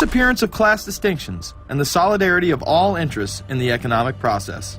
disappearance of class distinctions and the solidarity of all interests in the economic process.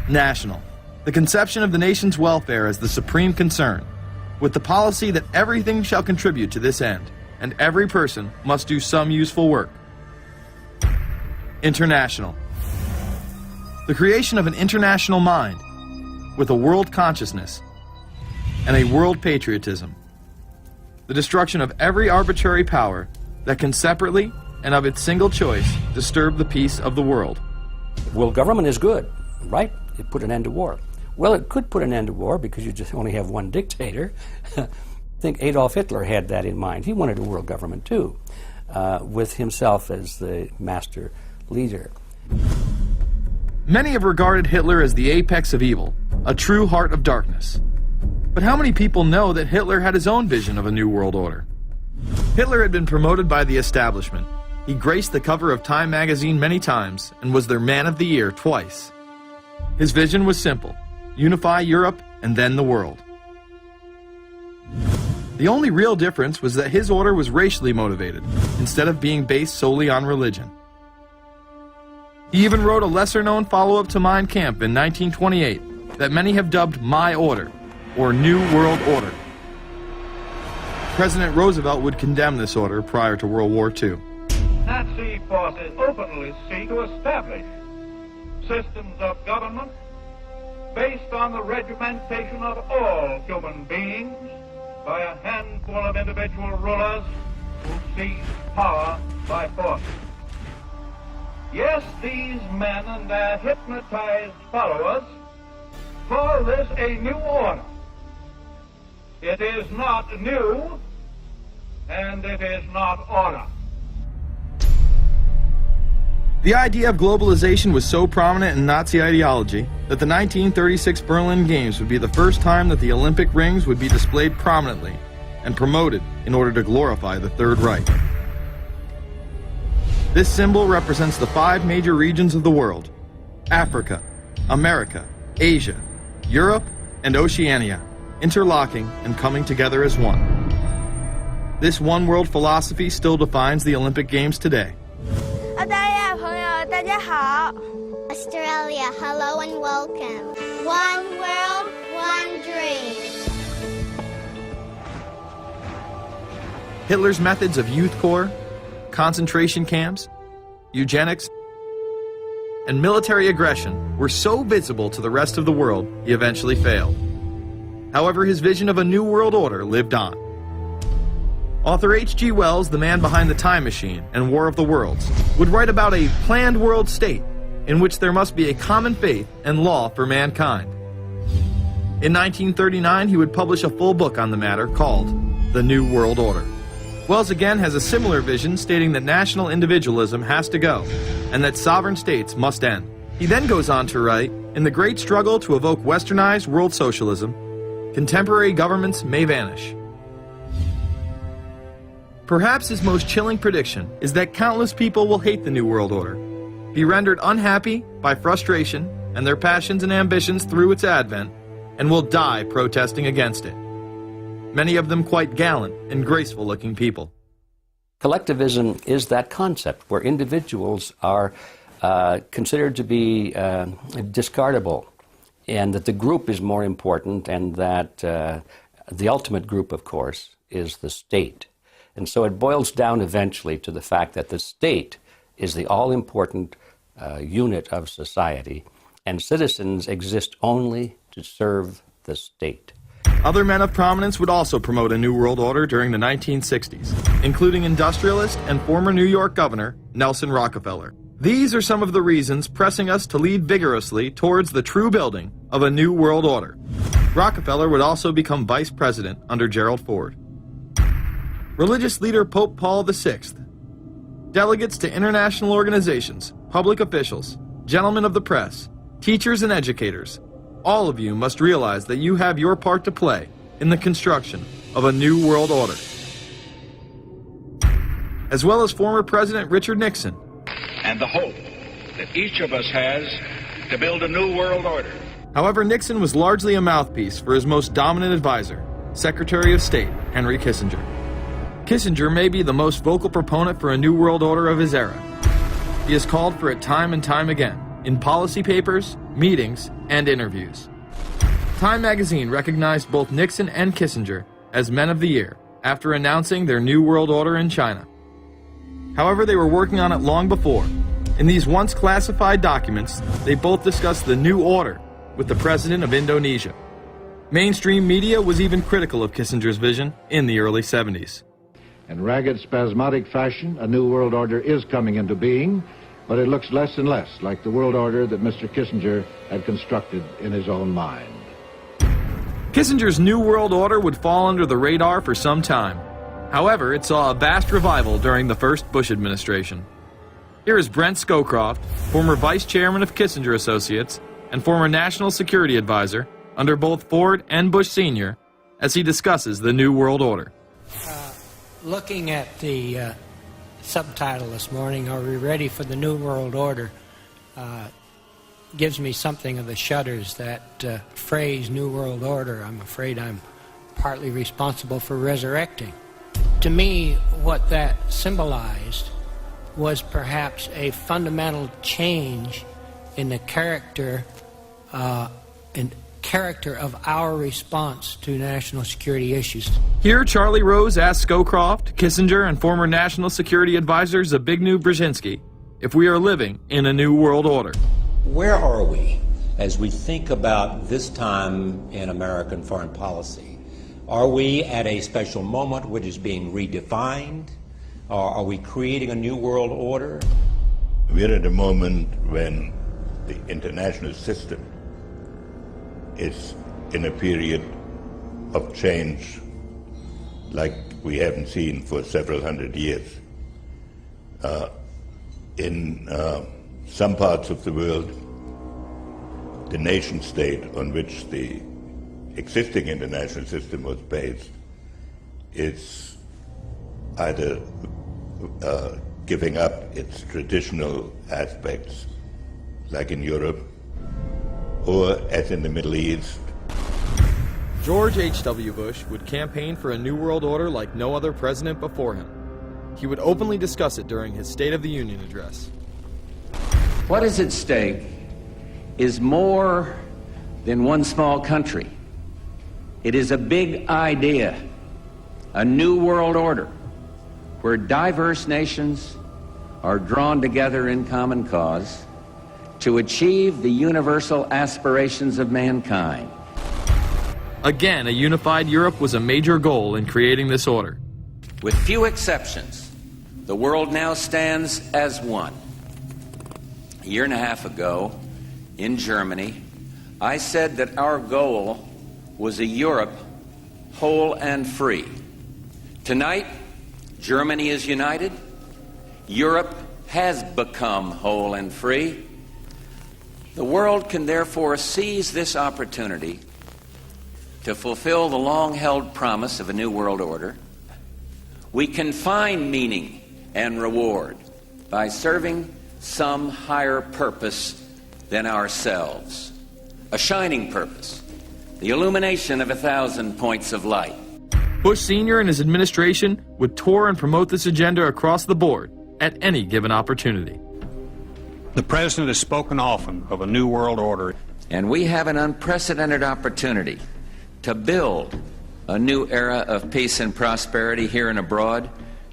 National, the conception of the nation's welfare as the supreme concern, with the policy that everything shall contribute to this end, and every person must do some useful work. International, the creation of an international mind, with a world consciousness and a world patriotism, the destruction of every arbitrary power that can separately and of its single choice disturb the peace of the world. Well, government is good, right? It put an end to war. Well, it could put an end to war because you just only have one dictator. I think Adolf Hitler had that in mind. He wanted a world government too, with himself as the master leader. Many have regarded Hitler as the apex of evil, a true heart of darkness. But how many people know that Hitler had his own vision of a new world order? Hitler had been promoted by the establishment. He graced the cover of Time magazine many times and was their Man of the Year twice. His vision was simple: unify Europe and then the world. The only real difference was that his order was racially motivated, instead of being based solely on religion. He even wrote a lesser-known follow-up to Mein Kampf in 1928 that many have dubbed My Order, or New World Order. President Roosevelt would condemn this order prior to World War II. Nazi forces openly seek to establish systems of government based on the regimentation of all human beings by a handful of individual rulers who seize power by force. Yes, these men and their hypnotized followers call this a new order. It is not new, and it is not order. The idea of globalization was so prominent in Nazi ideology that the 1936 Berlin Games would be the first time that the Olympic rings would be displayed prominently and promoted in order to glorify the Third Reich. This symbol represents the 5 major regions of the world: Africa, America, Asia, Europe, and Oceania, interlocking and coming together as one. This one world philosophy still defines the Olympic Games today. Australia, hello and welcome. One world, one dream. Hitler's methods of youth corps, concentration camps, eugenics, and military aggression were so visible to the rest of the world, he eventually failed. However, his vision of a new world order lived on. Author H.G. Wells, the man behind The Time Machine and War of the Worlds, would write about a planned world state in which there must be a common faith and law for mankind. In 1939, he would publish a full book on the matter called The New World Order. Wells again has a similar vision, stating that national individualism has to go and that sovereign states must end. He then goes on to write, in the great struggle to evoke westernized world socialism, contemporary governments may vanish. Perhaps his most chilling prediction is that countless people will hate the New World Order, be rendered unhappy by frustration and their passions and ambitions through its advent, and will die protesting against it. Many of them quite gallant and graceful-looking people. Collectivism is that concept where individuals are considered to be discardable, and that the group is more important, and that the ultimate group, of course, is the state. And so it boils down eventually to the fact that the state is the all-important unit of society, and citizens exist only to serve the state. Other men of prominence would also promote a New World Order during the 1960s, including industrialist and former New York Governor Nelson Rockefeller. These are some of the reasons pressing us to lead vigorously towards the true building of a New World Order. Rockefeller would also become vice president under Gerald Ford. Religious leader Pope Paul VI, delegates to international organizations, public officials, gentlemen of the press, teachers and educators, all of you must realize that you have your part to play in the construction of a new world order. As well as former President Richard Nixon. And the hope that each of us has to build a new world order. However, Nixon was largely a mouthpiece for his most dominant advisor, Secretary of State Henry Kissinger. Kissinger may be the most vocal proponent for a new world order of his era. He has called for it time and time again, in policy papers, meetings, and interviews. Time magazine recognized both Nixon and Kissinger as Men of the Year after announcing their new world order in China. However, they were working on it long before. In these once classified documents, they both discussed the new order with the president of Indonesia. Mainstream media was even critical of Kissinger's vision in the early 70s. In ragged, spasmodic fashion, a new world order is coming into being, but it looks less and less like the world order that Mr. Kissinger had constructed in his own mind. Kissinger's new world order would fall under the radar for some time. However, it saw a vast revival during the first Bush administration. Here is Brent Scowcroft, former vice chairman of Kissinger Associates and former national security advisor under both Ford and Bush Sr., as he discusses the new world order. Looking at the subtitle this morning, "Are we ready for the New World Order?" gives me something of the shudders. That phrase, New World Order, I'm afraid I'm partly responsible for resurrecting. To me, what that symbolized was perhaps a fundamental change in the character of our response to national security issues. Here, Charlie Rose asked Scowcroft, Kissinger, and former national security advisor Zbigniew Brzezinski if we are living in a new world order. Where are we as we think about this time in American foreign policy? Are we at a special moment which is being redefined? Or are we creating a new world order? We're at a moment when the international system is in a period of change like we haven't seen for several hundred years. In some parts of the world, the nation state on which the existing international system was based is either giving up its traditional aspects, like in Europe, or as in the Middle East. George H.W. Bush would campaign for a new world order like no other president before him. He would openly discuss it during his State of the Union address. What is at stake is more than one small country. It is a big idea, a new world order, where diverse nations are drawn together in common cause to achieve the universal aspirations of mankind. Again, a unified Europe was a major goal in creating this order. With few exceptions, the world now stands as one. A year and a half ago, in Germany, I said that our goal was a Europe whole and free. Tonight, Germany is united. Europe has become whole and free. The world can therefore seize this opportunity to fulfill the long-held promise of a new world order. We can find meaning and reward by serving some higher purpose than ourselves. A shining purpose, the illumination of 1,000 points of light. Bush Sr. and his administration would tour and promote this agenda across the board at any given opportunity. The President has spoken often of a new world order. And we have an unprecedented opportunity to build a new era of peace and prosperity here and abroad,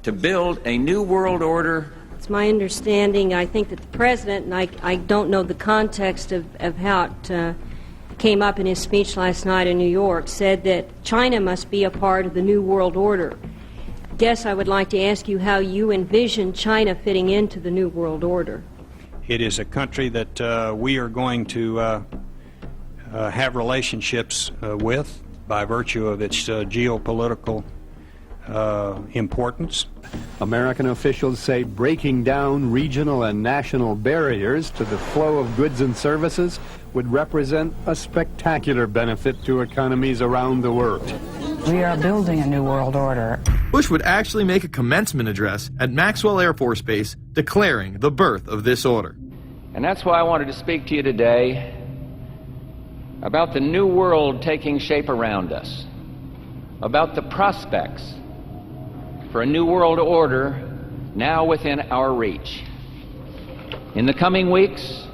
to build a new world order. It's my understanding, I think, that the President, and I don't know the context of how it came up in his speech last night in New York, said that China must be a part of the new world order. I guess I would like to ask you how you envision China fitting into the new world order. It is a country that we are going to have relationships with by virtue of its geopolitical importance. American officials say breaking down regional and national barriers to the flow of goods and services would represent a spectacular benefit to economies around the world. We are building a new world order. Bush would actually make a commencement address at Maxwell Air Force Base declaring the birth of this order. And that's why I wanted to speak to you today about the new world taking shape around us, about the prospects for a new world order now within our reach. In the coming weeks,